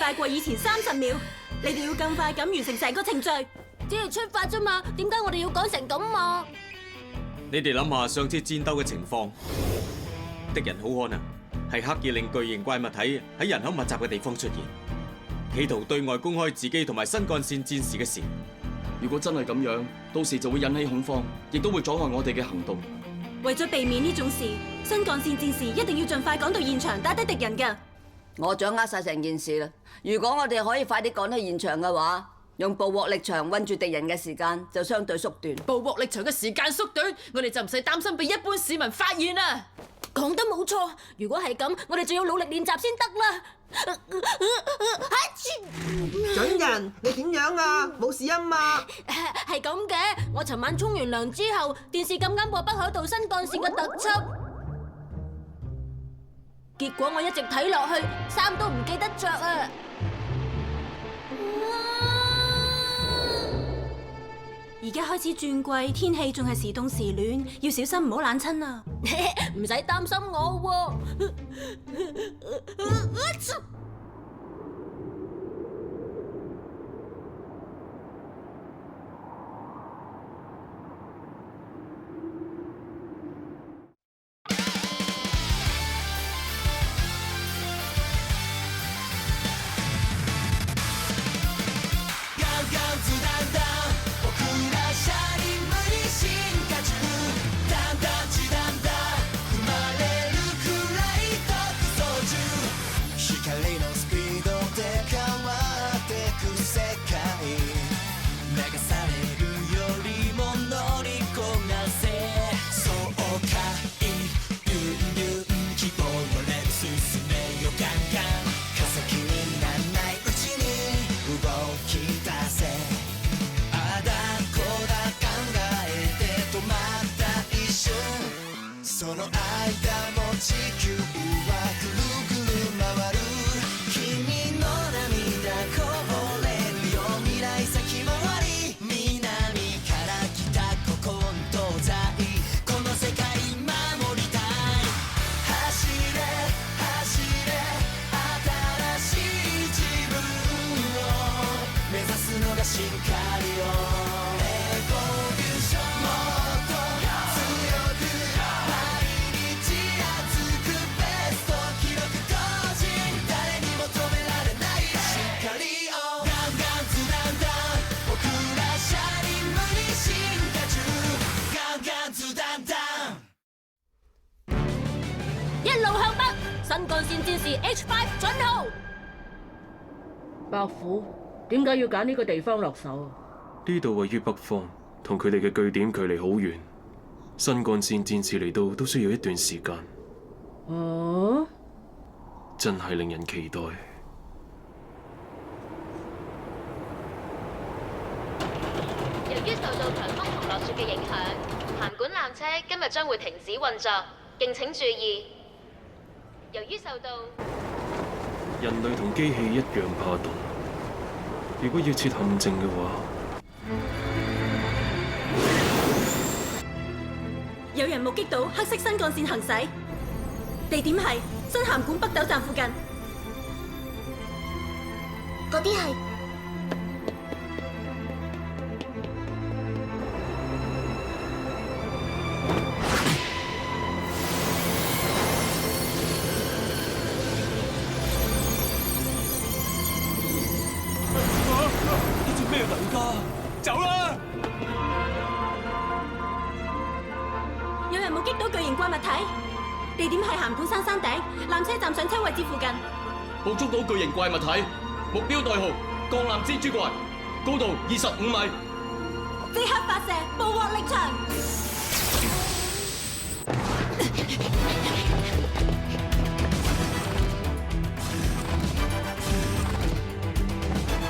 快過以前30秒。你哋要更快咁完成成個程序。只係出發啫嘛，點解我哋要趕成咁啊？你哋諗下上次戰鬥嘅情況，敵人好可能係刻意令巨型怪物體喺人口密集嘅地方出現，企圖對外公開自己同埋新幹線戰士嘅事。如果真係咁樣，到時就會引起恐慌，亦都會阻礙我哋嘅行動。為咗避免呢種事，新幹線戰士一定要盡快趕到現場打低敵人㗎。我掌握晒成件事啦。如果我哋可以快啲趕去現場嘅話，用捕獲力場困住敵人嘅時間就相對縮短。捕獲力場嘅時間縮短，我哋就唔使擔心被一般市民發現啦。講得冇錯，如果係咁，我哋就要努力練習先得啦。準人，你點樣啊？冇事啊嘛？係咁嘅，我尋晚沖完涼之後，電視咁啱播北海道新幹線嘅特輯，結果我一直睇落去，衫都唔記得着啊！而家開始轉季，天氣仲係時凍時暖，要小心唔好冷親啊！唔使擔心我喎。一路向北，新幹線戰士 H5 準號。伯虎，點解要揀呢個地方落手啊？呢度位於北方，同佢哋嘅據點距離好遠，新幹線戰士嚟到都需要一段時間。哦，真係令人期待。由於受到強風同落雪嘅影響，函館纜車今日將會停止運作，敬請注意。由於受到人類同機器一樣怕凍，如果要設陷阱嘅話，有人目擊到黑色新幹線行駛，地點係新函館北斗站附近。嗰啲係走啦！有人目擊到巨型怪物體，地點係函館山頂纜車站上車位置附近。捕捉到巨型怪物體，目標代號鋼纜蜘蛛怪，高度25米。即刻發射捕獲力場！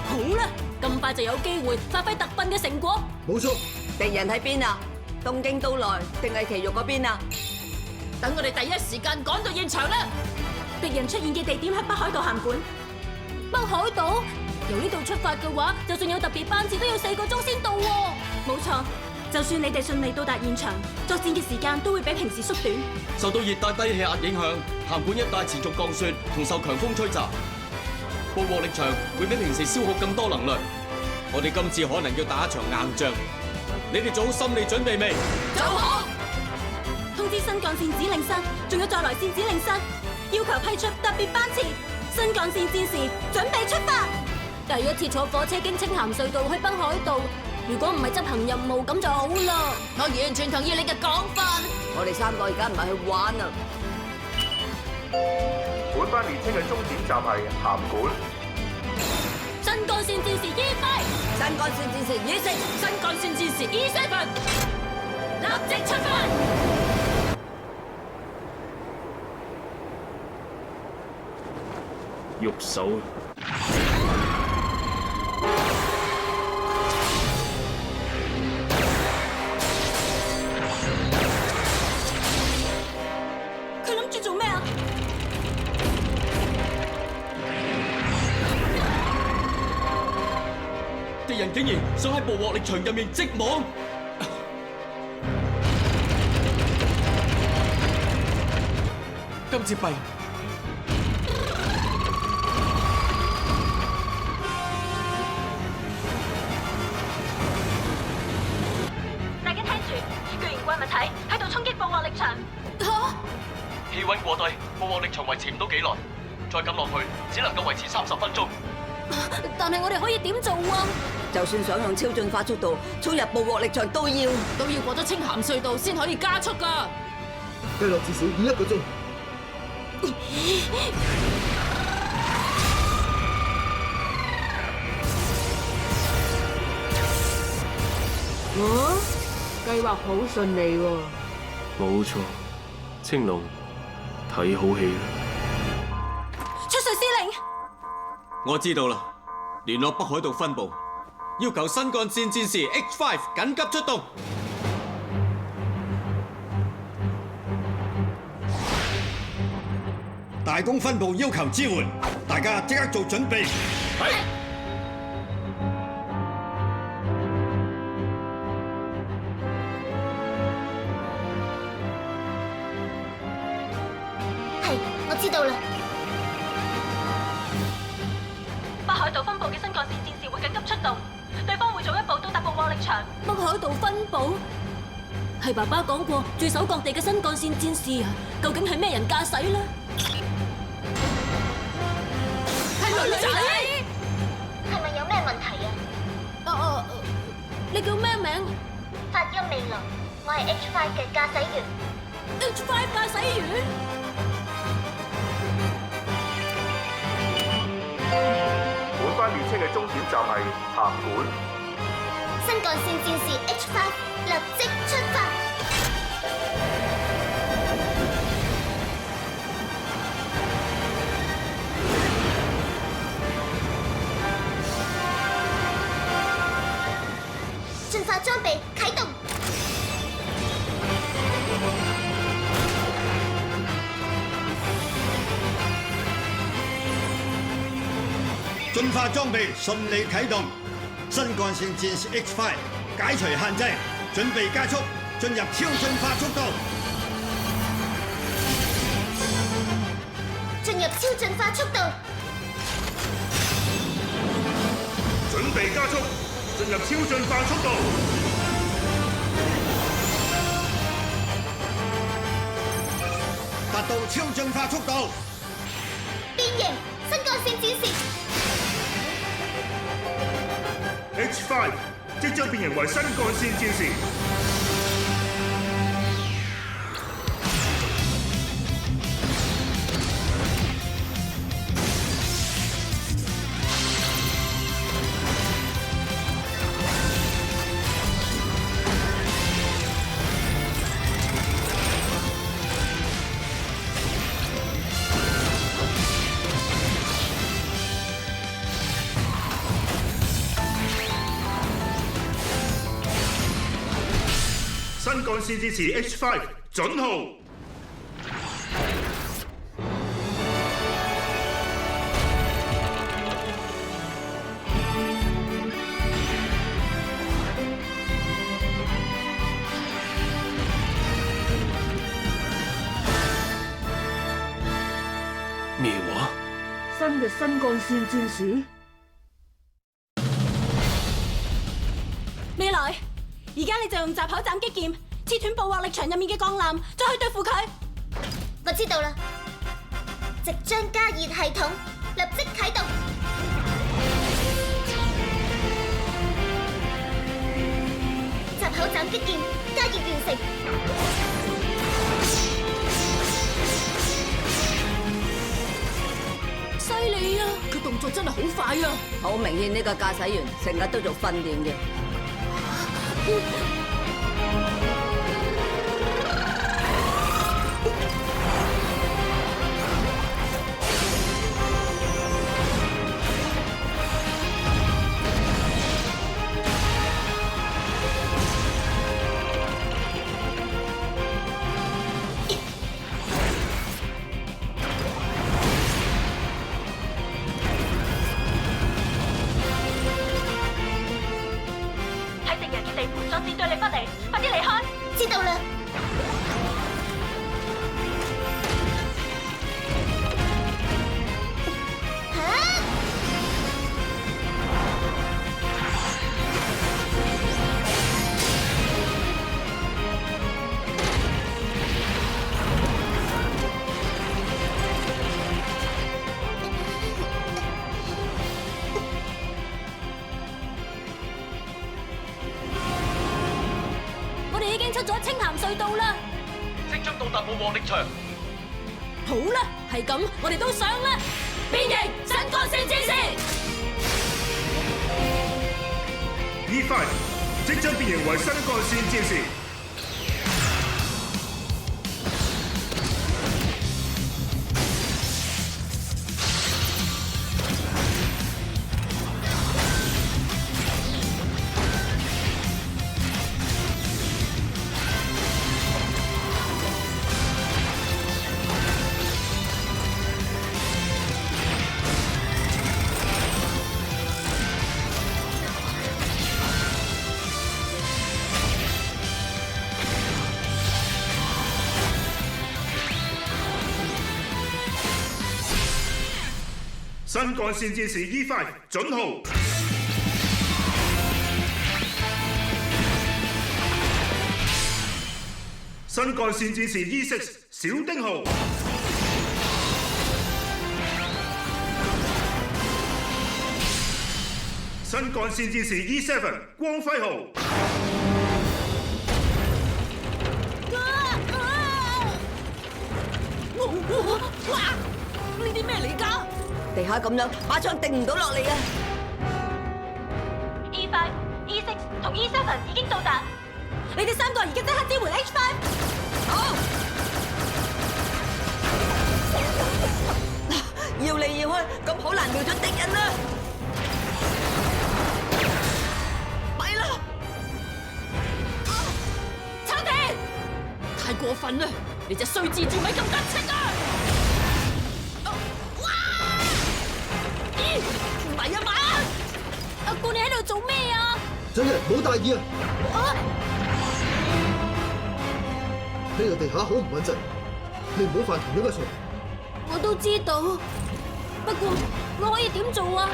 好啦，咁快就有機會發揮特訓嘅成果。冇錯，敵人喺邊啊？東京都內定係埼玉嗰邊啊？等我哋第一時間趕到現場啦！敵人出現嘅地點係北海道函館。北海道由呢度出發嘅話，就算有特別班次都要4個鐘先到喎。冇錯，就算你哋順利到達現場，作戰嘅時間都會比平時縮短。受到熱帶低氣壓影響，函館一帶持續降雪同受強風吹襲。捕獲力場會比平時消耗更多能量。我哋今次可能要打一場硬仗，你哋做好心理準備未？做好。通知新幹線指令室，仲有在來線指令室，要求批出特別班次。新幹線戰士準備出發。第一次坐火車經青鹹隧道去北海道，如果唔係執行任務咁就好啦。我完全同意你嘅講法。我哋3個而家唔係去玩啊！本班列車嘅終點站係函館。新幹線戰士 E5，新幹線戰士E6，新幹線戰士 E7，立即出發。喐手！佢諗住做咩啊？敵人竟然想喺捕獲力場入面織網！今次弊。大家聽住，巨型怪物體喺度衝擊捕獲力場。氣溫過低，捕獲力場維持唔到幾耐，再咁落去只能夠維持30分鐘。但係我哋可以點做啊？就算想用超進化速度衝入捕獲力場都要過咗青鹹隧道先可以加速㗎。計落至少要1個鐘。計劃好順利喎。冇錯，青龍睇好戲啦。出水司令，我知道啦，聯絡北海道分部，要求新幹線戰士 H5 緊急出動。大東分部要求支援，大家即刻做準備。係。我知道啦。北海道分部嘅新幹線戰士會緊急出動，對方會早一步到達捕獲力場。北海道分部係爸爸講過駐守各地嘅新幹線戰士啊，究竟係咩人駕駛呢？係女仔。係咪有咩問題啊？你叫咩名？發音未來，我係 H5 嘅駕駛員。H5 駕駛員。本班列車嘅終點站係函館。新幹線戰士 H5 立即出發。進化裝備啟動。進化裝備順利啟動，新幹線戰士 H5 解除限制，準備加速進入超進化速度。進入超進化速度。準備加速進入超進化速度。達到超進化速度。變形新幹線戰士。H5 即將變形為新幹線戰士。新幹線戰士 H5 準號。咩話？新嘅嘅新幹線戰士？未來，而家你就用閘口斬擊劍切斷捕獲力場入面嘅鋼纜，再去對付佢。我知道啦，即將加熱系統立即啟動。閘口斬擊劍加熱完成。犀利啊！佢動作真係好快啊！好明顯呢個駕駛員成日都做訓練嘅。知道啦。我哋已經出咗青鹹隧道啦，即將到達捕獲力場。好啦，係咁，我哋都上啦！變形新幹線戰士 E5 即將變形為新幹線戰士。新幹線戰士 E5 準號，新幹線戰士 E6 小丁號，新幹線戰士 E7 光輝號。哇！呢啲咩嚟㗎？地下咁樣，把槍定唔到落嚟嘅。E5、E6 同 E7 已經到達，你哋三個而家即刻支援 H5。好。搖嚟搖去，咁好難瞄準敵人啊！咪啦！抽地！太過分啦！你隻衰蜘蛛咪咁得戚啊！唔係啊嘛！阿姑你喺度做咩啊？真係唔好大意啊！呢個地下好唔穩陣，你唔好犯同樣嘅錯。我都知道，不過我可以點做啊？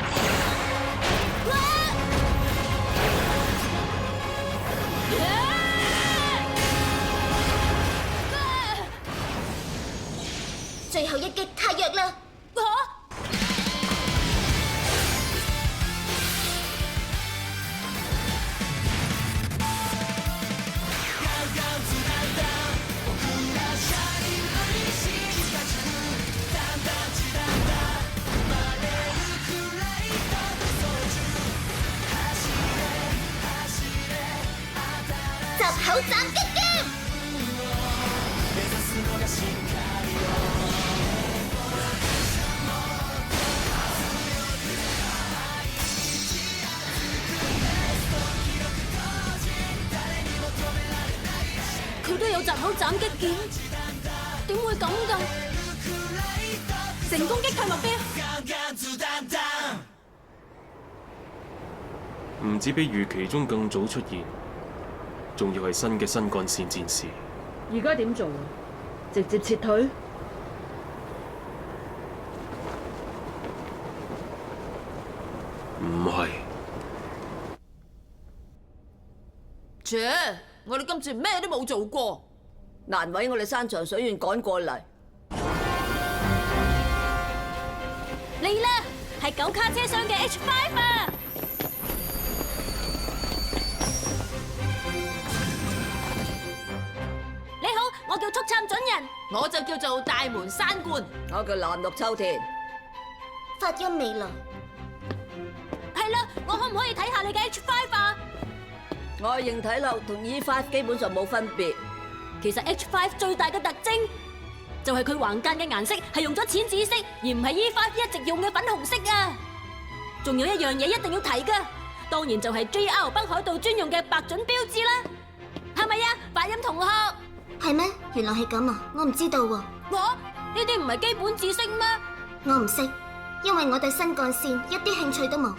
最後一擊太弱啦！閘口斬擊劍！佢都有閘口斬擊劍，點會咁㗎？成功擊退目標。唔止比預期中更早出現，仲要係新嘅新幹線戰士。而家點做啊？直接撤退？唔係。切，我哋今次咩都冇做過，難為我哋山長水遠趕過嚟。嚟啦，係9卡車廂嘅 H5 啊！你好，我叫速參準人，我就叫做大門山官。我叫藍綠秋田。發音未來。係啦，我可唔可以睇下你嘅 H5 啊？我嘅形體流同 E5 基本上冇分別。其實 H5 最大嘅特徵就係佢橫間嘅顏色係用咗淺紫色，而唔係 E5 一直用嘅粉紅色啊！仲有一樣嘢一定要提噶，當然就係 JR 北海道專用嘅白準標誌啦，係咪啊，發音同學？係咩？原來係咁啊！我唔知道喎。我呢啲唔係基本知識咩？我唔識，因為我對新幹線一啲興趣都冇。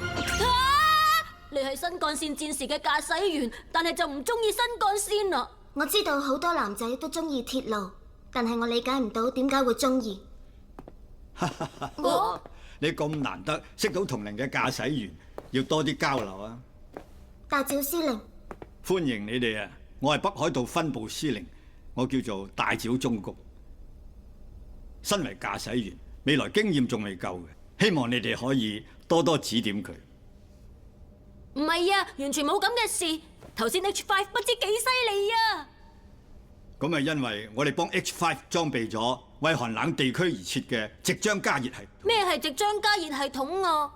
你係新幹線戰士嘅駕駛員，但係就唔中意新幹線啊！我知道好多男仔都中意鐵路，但係我理解唔到點解會中意。你咁難得識到同齡嘅駕駛員，要多啲交流啊！大趙司令，歡迎你哋啊！我係北海道分部司令，我叫做大趙忠谷。身為駕駛員，未來經驗仲未夠嘅，希望你哋可以多多指點佢。唔係啊，完全冇咁嘅事。頭先 H5 不知幾犀利啊！咁係因為我哋幫 H5 裝備咗為寒冷地區而設嘅直漿加熱系統。咩係直漿加熱系統啊？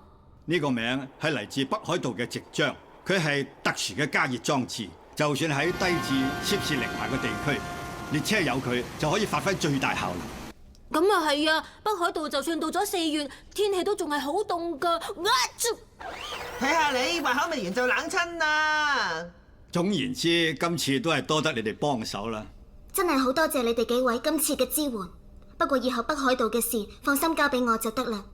呢個名係嚟自北海道嘅直漿，佢係特殊嘅加熱裝置。就算喺低至攝氏零下嘅地區，列車有佢就可以發揮最大效能。咁啊係啊，北海道就算到咗4月，天氣都仲係好凍噶。睇下你話口未完就冷親啦。總言之，今次都係多得你哋幫手啦。真係好多謝你哋幾位今次嘅支援。不過以後北海道嘅事，放心交俾我就得啦。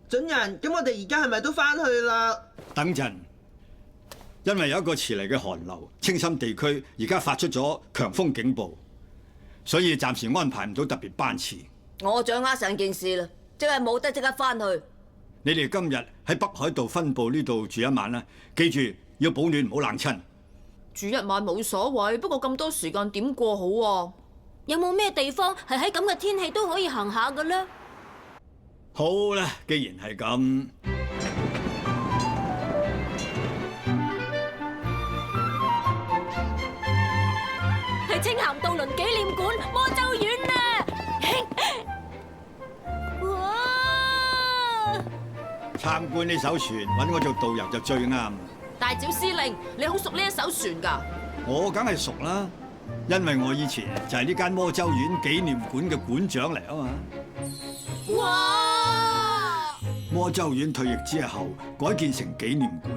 準人，咁我哋而家係咪都翻去啦？等陣，因為有一個遲嚟嘅寒流，青森地區而家發出咗強風警報，所以暫時安排唔到特別班次。我掌握成件事啦，即係冇得即刻翻去。你哋今日喺北海道分部呢度住一晚啦，記住要保暖，唔好冷親。住一晚冇所謂，不過咁多時間點過好啊？有冇咩地方係喺咁嘅天氣都可以行下嘅呢？好啦，既然係咁，係青咸渡輪紀念館魔州院啊！哇！參觀呢艘船揾我做導遊就最啱。大趙司令，你好熟呢一艘船㗎？我梗係熟啦，因為我以前就係呢間魔州院紀念館嘅館長嚟啊嘛。哇！魔州院退役之後改建成紀念館，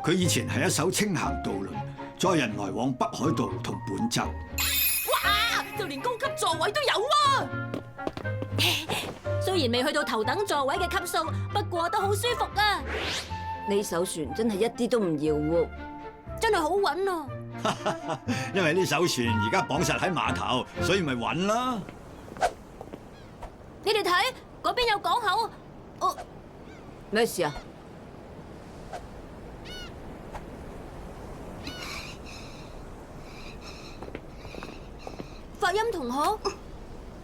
佢以前係一艘青咸渡輪，載人來往北海道同本州。哇！就連高級座位都有啊！雖然未去到頭等座位嘅級數，不過都好舒服啊！呢艘船真係一啲都唔搖喎，真係好穩啊！因為呢艘船而家綁實喺碼頭，所以咪穩啦。你哋睇嗰邊有港口，哦，咩事啊？發音同學。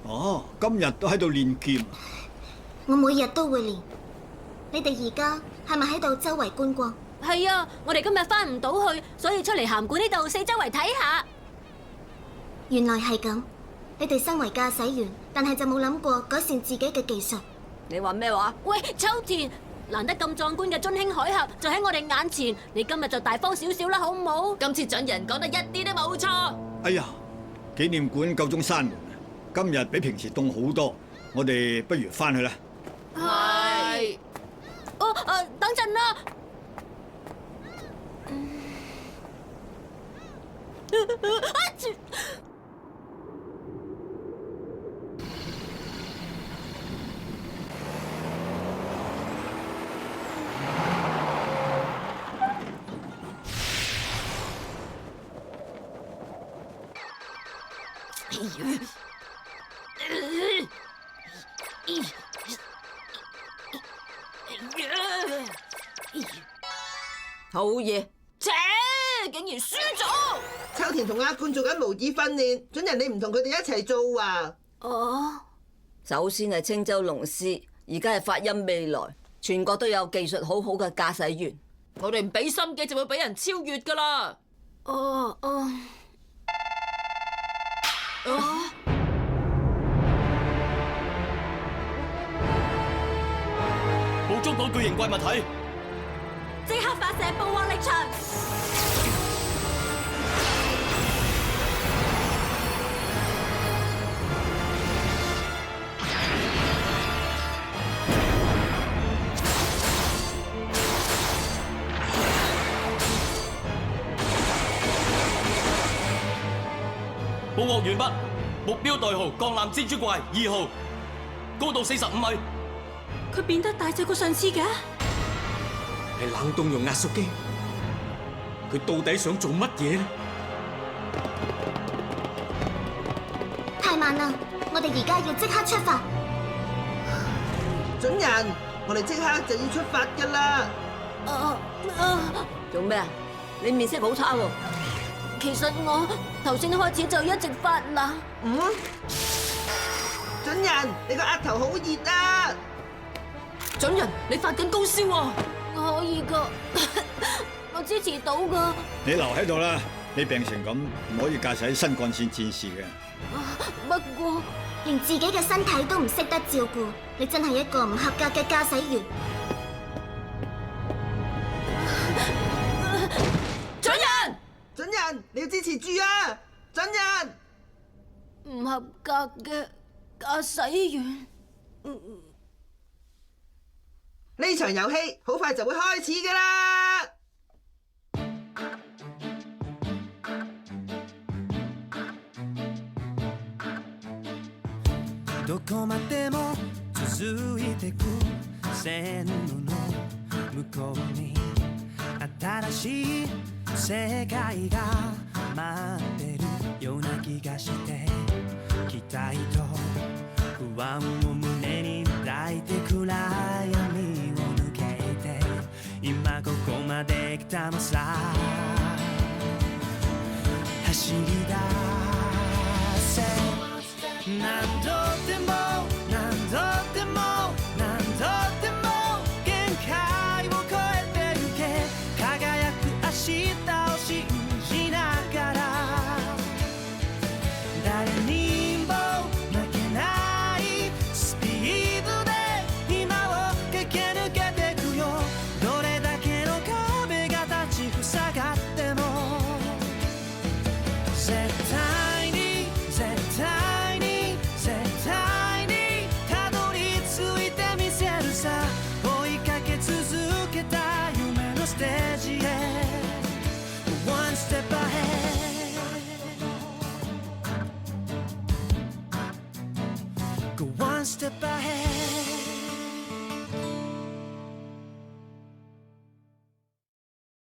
哦，今日都喺度練劍。我每日都會練。你哋而家係咪喺度周圍觀光？係啊，我哋今日翻唔到去，所以出嚟函館呢度四周圍睇下。原來係咁。你哋身為駕駛員，但係就冇諗過改善自己嘅技術。你話咩話？喂，秋田，難得咁壯觀嘅津輕海峽就喺我哋眼前，你今日就大方少少啦，好唔好？今次準人講得一啲都冇錯。哎呀，紀念館夠鐘閂門啊！今日比平時凍好多，我哋不如翻去啦。係。哦，等陣啦。好嘢！切，竟然輸咗！秋田同阿冠做緊模擬訓練，準人你唔同佢哋一齊做啊！哦，首先係青州龍獅，而家係發音未來，全國都有技術好好嘅駕駛員。我哋唔俾心機就會俾人超越噶啦！捕捉到巨型怪物體，即刻發射捕獲力場！捕獲完畢，目標代號鋼艦蜘蛛怪2號，高度45米。佢變得大隻過上次嘅，係冷凍用壓縮機，佢到底想做乜嘢呢？太慢啦，我哋而家要即刻出發。準人，我哋即刻就要出發噶啦！做咩啊？你面色好差喎！其實我頭先開始就一直發冷。準人，你個額頭好熱啊！準人，你發緊高燒啊！可以噶，我支持到噶。你留喺度啦，你病成咁唔可以駕駛新幹線戰士嘅。不過連自己嘅身體都唔識得照顧，你真係一個唔合格嘅駕駛員。準人，你要支持住啊！準人，唔合格嘅駕駛員。呢場遊戲好快就會開始噶啦！どこまでも続いてく線路の向こうに新しい世界が待ってるような気がして期待と不安を胸に抱いて暗闇を抜けて今ここまで来たのさ走り出せ何度でも何度でも何度でも限界を超えてゆけ輝く明日を信じながら誰にも負けないスピードで今を駆け抜けてくよどれだけの壁が立ちふさがっても絶対に絶対に絶対にたどり着いてみせるさ追いかけ続けた夢のステージへOne step ahead Go one step ahead